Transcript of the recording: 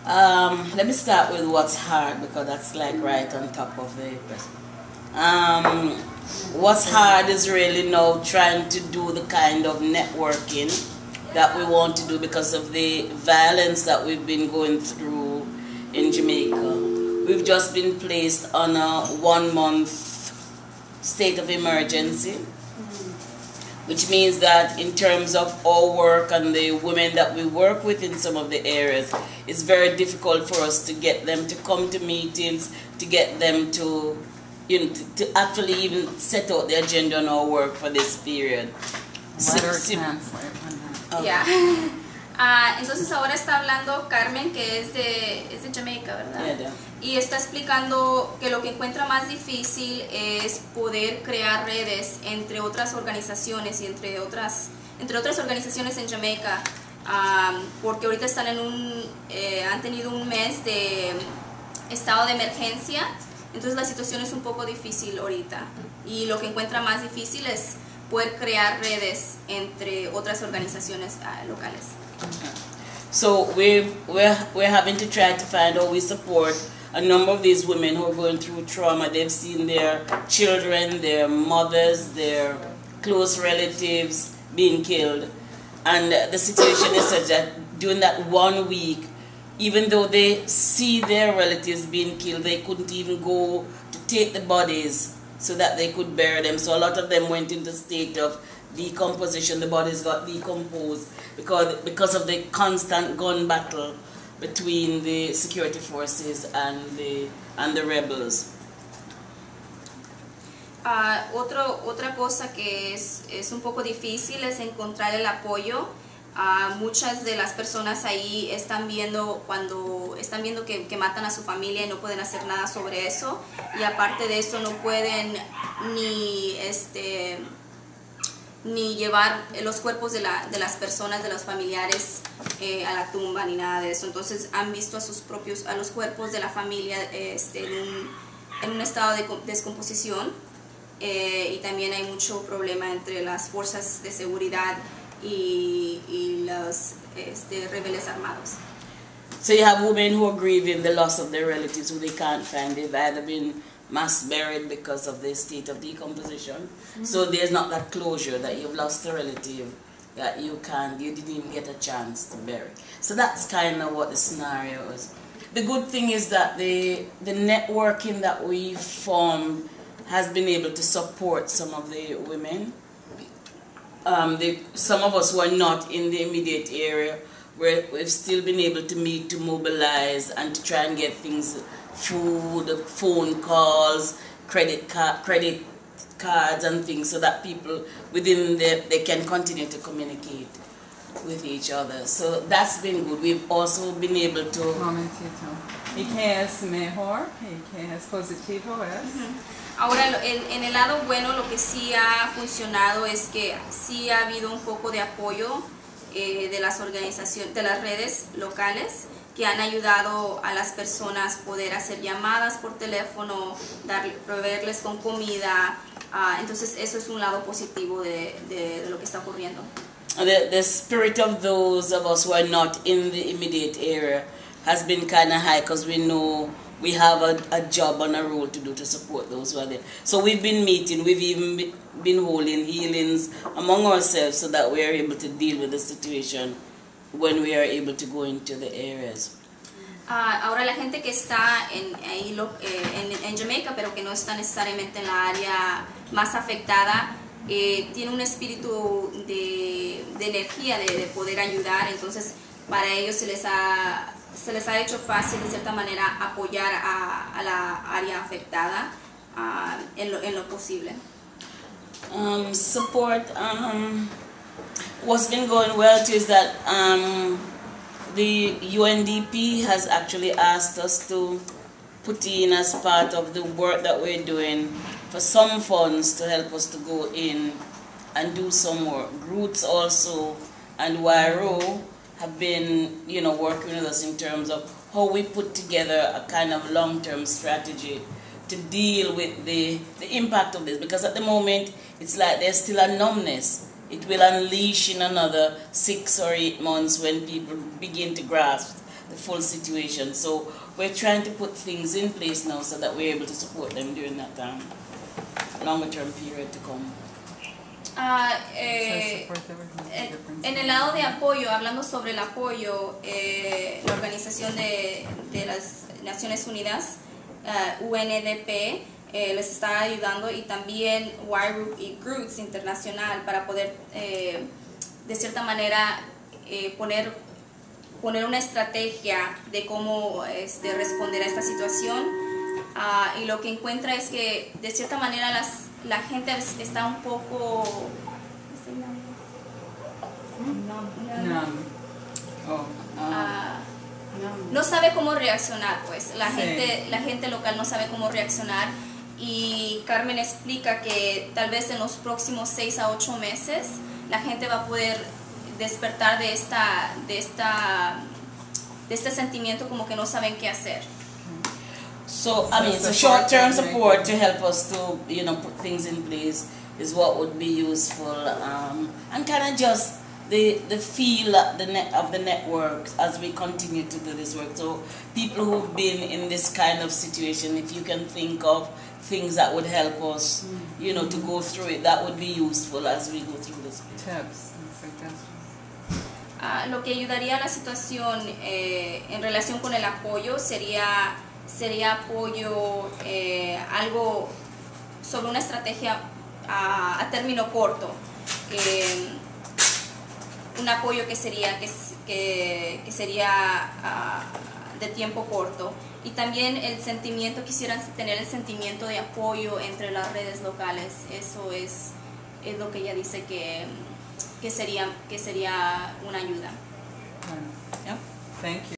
Let me start with what's hard, because that's like right on top of the person. What's hard is really now trying to do the kind of networking that we want to do because of the violence that we've been going through in Jamaica. We've just been placed on a 1-month state of emergency, which means that in terms of our work and the women that we work with in some of the areas, it's very difficult for us to get them to come to meetings, to get them to, to actually even set out the agenda on our work for this period. Yeah. Entonces ahora está hablando Carmen, que es de Jamaica, ¿verdad? Yeah. Y está explicando que lo que encuentra más difícil es poder crear redes entre otras organizaciones y entre otras organizaciones en Jamaica, porque ahorita están han tenido un mes de estado de emergencia, entonces la situación es un poco difícil ahorita, y lo que encuentra más difícil es poder crear redes entre otras organizaciones locales. So we're having to try to find how we support a number of these women who are going through trauma. They've seen their children, their mothers, their close relatives being killed, and the situation is such that during that 1 week, even though they see their relatives being killed, they couldn't even go to take the bodies so that they could bury them. So a lot of them went into a state of decomposition. The bodies got decomposed because of the constant gun battle between the security forces and the rebels. Otra cosa que es un poco difícil es encontrar el apoyo. Muchas de las personas ahí están viendo que matan a su familia y no pueden hacer nada sobre eso, y aparte de eso no pueden ni llevar los cuerpos de las personas, de los familiares a la tumba ni nada de eso. Entonces han visto a los cuerpos de la familia en un estado de descomposición, y también hay mucho problema entre las fuerzas de seguridad y los rebeldes armados. So you have women who are grieving the loss of their relatives who they can't find. They've either been mass buried because of the state of decomposition. Mm-hmm. So there's not that closure that you've lost a relative that you didn't even get a chance to bury. So that's kind of what the scenario is. The good thing is that the networking that we've formed has been able to support some of the women. Some of us who are not in the immediate area, we've still been able to meet, to mobilize, and to try and get things, food, phone calls, credit cards and things, so that people within they can continue to communicate with each other. So that's been good. We've also been able to... Momentito. ¿Y qué es mejor? ¿Y qué es positivo? Ahora, en el lado bueno, lo que sí ha funcionado es que sí ha habido un poco de apoyo de las organizaciones, de las redes locales, que han ayudado a las personas poder hacer llamadas por teléfono, proveerles con comida. Entonces eso es un lado positivo de lo que está ocurriendo. The spirit of those of us who are not in the immediate area has been kind of high, because we know we have a job and a role to do to support those who are there. So we've been meeting, we've even been holding healings among ourselves so that we are able to deal with the situation when we are able to go into the areas. Ahora la gente que está en Jamaica, pero que no está necesariamente en la área más afectada, tiene un espíritu de energía, de poder ayudar. Entonces para ellos se les ha hecho fácil de cierta manera apoyar a la área afectada en lo posible. Support, what's been going well too is that the UNDP has actually asked us to put in, as part of the work that we're doing, for some funds to help us to go in and do some work. Roots also and YRO have been, working with us in terms of how we put together a kind of long-term strategy to deal with the impact of this. Because at the moment, it's like there's still a numbness. It will unleash in another 6 or 8 months when people begin to grasp the full situation. So we're trying to put things in place now so that we're able to support them during that longer term period to come. En el lado de apoyo, hablando sobre el apoyo, la Organización de las Naciones Unidas, UNDP, les está ayudando, y también Grassroots Internacional, para poder de cierta manera poner una estrategia de cómo responder a esta situación. Y lo que encuentra es que de cierta manera la gente está un poco no sabe cómo reaccionar, pues la gente local no sabe cómo reaccionar, y Carmen explica que tal vez en los próximos 6 a 8 meses la gente va a poder despertar de este sentimiento como que no saben qué hacer. So, I mean, so short-term support to help us to, put things in place is what would be useful, and kind of just the feel of the network as we continue to do this work. So, people who've been in this kind of situation, if you can think of things that would help us, to go through it, that would be useful as we go through this. Tips and suggestions. Lo que ayudaría a la situación en relación con el apoyo sería apoyo, algo sobre una estrategia a término corto, un apoyo que sería de tiempo corto, y también quisieran tener el sentimiento de apoyo entre las redes locales. Eso es lo que ella dice que sería una ayuda. Thank you.